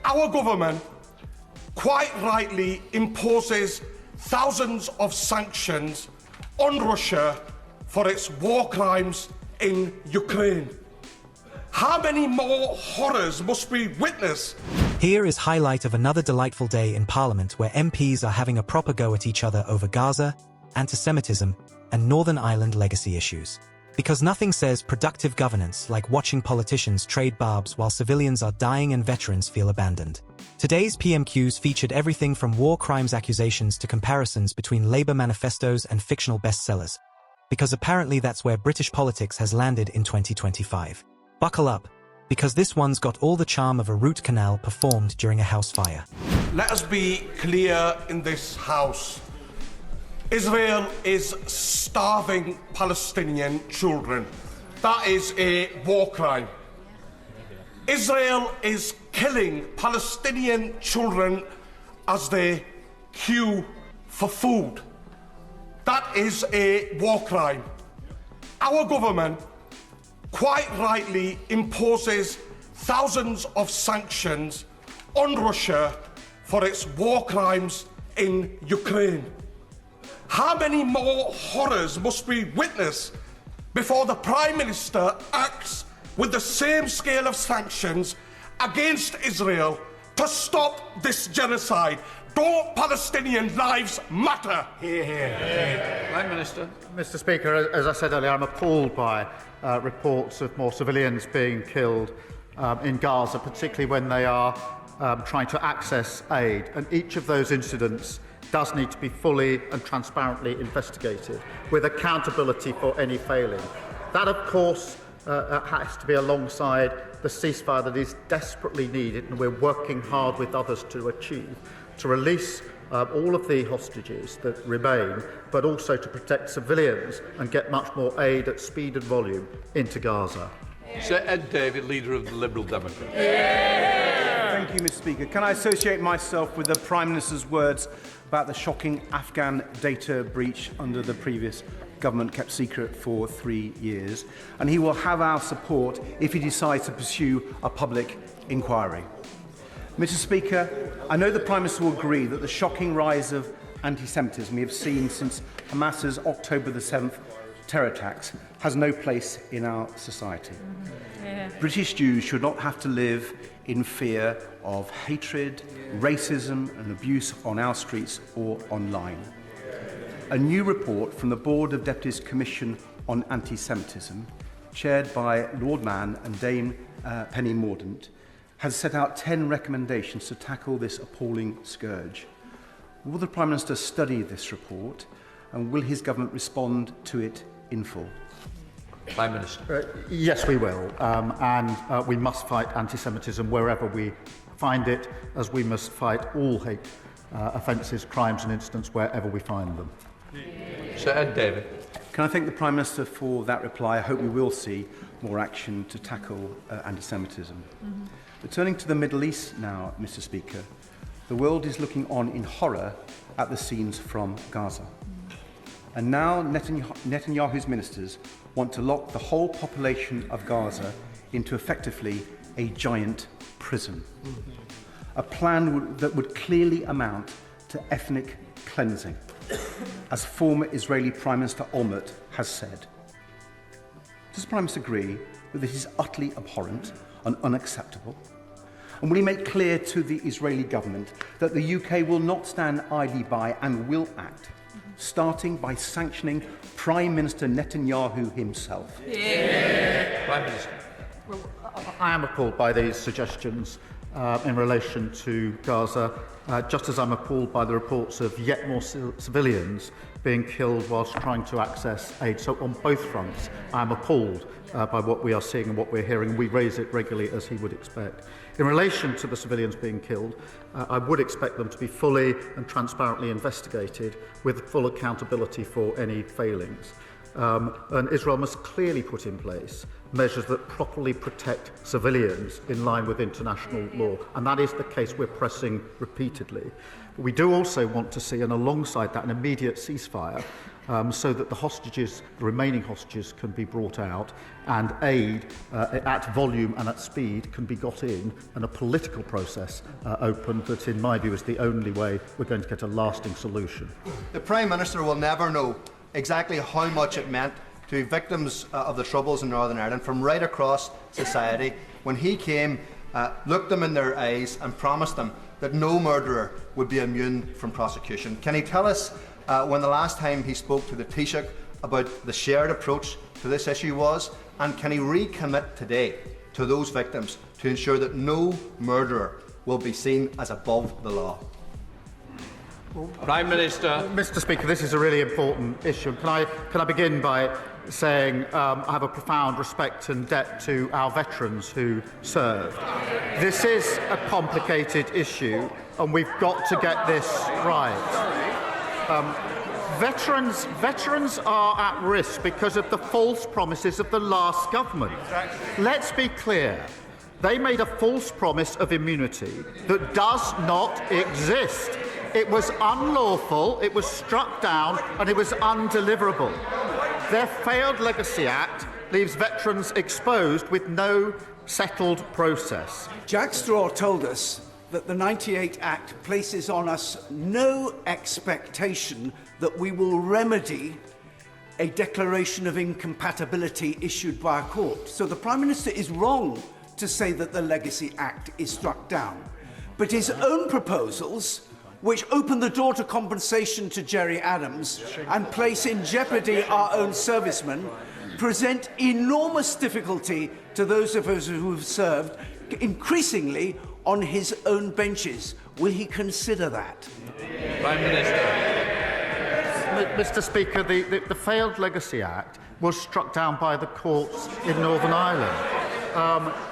Our government quite rightly imposes thousands of sanctions on Russia for its war crimes in Ukraine. How many more horrors must we witness? Here is highlight of another delightful day in Parliament where MPs are having a proper go at each other over Gaza, anti-Semitism, and Northern Ireland legacy issues. Because nothing says productive governance like watching politicians trade barbs while civilians are dying and veterans feel abandoned. Today's PMQs featured everything from war crimes accusations to comparisons between Labour manifestos and fictional bestsellers. Because apparently that's where British politics has landed in 2025. Buckle up, because this one's got all the charm of a root canal performed during a house fire. Let us be clear in this house. Israel is starving Palestinian children. That is a war crime. Israel is killing Palestinian children as they queue for food. That is a war crime. Our government quite rightly imposes thousands of sanctions on Russia for its war crimes in Ukraine. How many more horrors must we witness before the Prime Minister acts with the same scale of sanctions against Israel to stop this genocide? Don't Palestinian lives matter? Hear, hear. Prime Minister. Mr. Speaker, as I said earlier, I'm appalled by reports of more civilians being killed in Gaza, particularly when they are trying to access aid. And each of those incidents does need to be fully and transparently investigated, with accountability for any failing. That, of course, has to be alongside the ceasefire that is desperately needed, and we're working hard with others to achieve, to release all of the hostages that remain, but also to protect civilians and get much more aid at speed and volume into Gaza. Sir Ed David, Leader of the Liberal Democrats. Thank you, Mr. Speaker. Can I associate myself with the Prime Minister's words about the shocking Afghan data breach under the previous government kept secret for 3 years? And he will have our support if he decides to pursue a public inquiry. Mr. Speaker, I know the Prime Minister will agree that the shocking rise of anti-Semitism we have seen since Hamas's October the 7th terror attacks has no place in our society. British Jews should not have to live in fear of hatred, racism and abuse on our streets or online. A new report from the Board of Deputies Commission on Anti-Semitism, chaired by Lord Mann and Dame Penny Mordaunt, has set out 10 recommendations to tackle this appalling scourge. Will the Prime Minister study this report, and will his government respond to it in full? Prime Minister. Yes, we will, and we must fight anti-Semitism wherever we find it, as we must fight all hate offences, crimes and incidents wherever we find them. Sir Ed David. Can I thank the Prime Minister for that reply? I hope we will see more action to tackle anti-Semitism. Returning to the Middle East now, Mr. Speaker, the world is looking on in horror at the scenes from Gaza. And now Netanyahu's ministers want to lock the whole population of Gaza into effectively a giant prison. A plan that would clearly amount to ethnic cleansing, as former Israeli Prime Minister Olmert has said. Does the Prime Minister agree that this is utterly abhorrent and unacceptable? And will he make clear to the Israeli government that the UK will not stand idly by and will act, starting by sanctioning Prime Minister Netanyahu himself? Prime Minister. Well, I am appalled by these suggestions in relation to Gaza, just as I'm appalled by the reports of yet more civilians being killed whilst trying to access aid. So on both fronts, I'm appalled by what we are seeing and what we're hearing. We raise it regularly, as he would expect. In relation to the civilians being killed, I would expect them to be fully and transparently investigated with full accountability for any failings. and Israel must clearly put in place measures that properly protect civilians in line with international law, and that is the case we're pressing repeatedly. But we do also want to see, and alongside that, an immediate ceasefire, so that the remaining hostages can be brought out and aid at volume and at speed can be got in, and a political process opened that, in my view, is the only way we're going to get a lasting solution. The Prime Minister will never know exactly how much it meant to victims of the Troubles in Northern Ireland from right across society when he came, looked them in their eyes and promised them that no murderer would be immune from prosecution. Can he tell us when the last time he spoke to the Taoiseach about the shared approach to this issue was, and can he recommit today to those victims to ensure that no murderer will be seen as above the law? Prime Minister. Mr. Speaker, this is a really important issue. Can I begin by saying I have a profound respect and debt to our veterans who served. This is a complicated issue, and we've got to get this right. Veterans are at risk because of the false promises of the last government. Let's be clear. They made a false promise of immunity that does not exist. It was unlawful, it was struck down, and it was undeliverable. Their failed Legacy Act leaves veterans exposed with no settled process. Jack Straw told us that the 98 Act places on us no expectation that we will remedy a declaration of incompatibility issued by a court. So the Prime Minister is wrong to say that the Legacy Act is struck down. But his own proposals, which open the door to compensation to Gerry Adams and place in jeopardy our own servicemen, present enormous difficulty to those of us who have served, increasingly on his own benches. Will he consider that? Prime Minister. Mr. Speaker, the failed Legacy Act was struck down by the courts in Northern Ireland,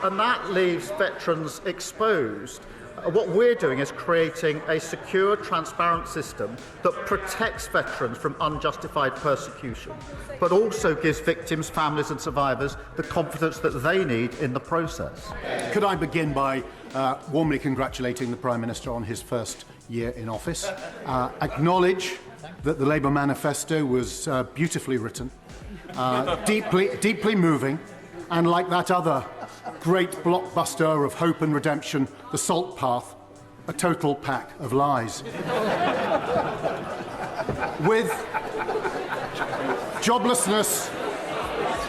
and that leaves veterans exposed. What we're doing is creating a secure, transparent system that protects veterans from unjustified persecution, but also gives victims, families and survivors the confidence that they need in the process. Could I begin by warmly congratulating the Prime Minister on his first year in office, acknowledge that the Labour manifesto was beautifully written, deeply moving, and like that other great blockbuster of hope and redemption, The Salt Path, a total pack of lies. With joblessness,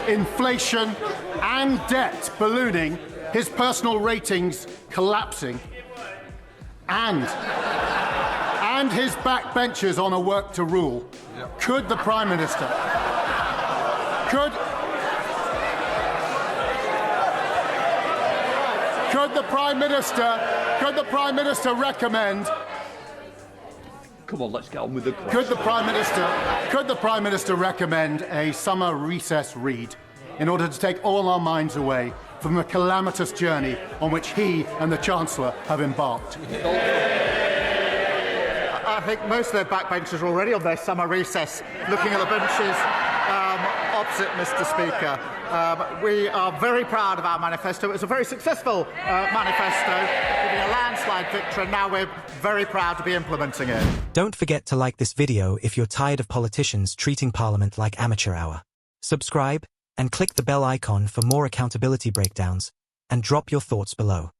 inflation and debt ballooning, his personal ratings collapsing, and his backbenchers on a work to rule, could the Prime Minister recommend? Come on, let's get on with the question. Could the Prime Minister recommend a summer recess read in order to take all our minds away from the calamitous journey on which he and the Chancellor have embarked? I think most of their backbenchers are already on their summer recess, looking at the benches opposite, Mr. Speaker. We are very proud of our manifesto. It was a very successful manifesto, giving a landslide victory, and now we're very proud to be implementing it. Don't forget to like this video if you're tired of politicians treating Parliament like amateur hour. Subscribe and click the bell icon for more accountability breakdowns, and drop your thoughts below.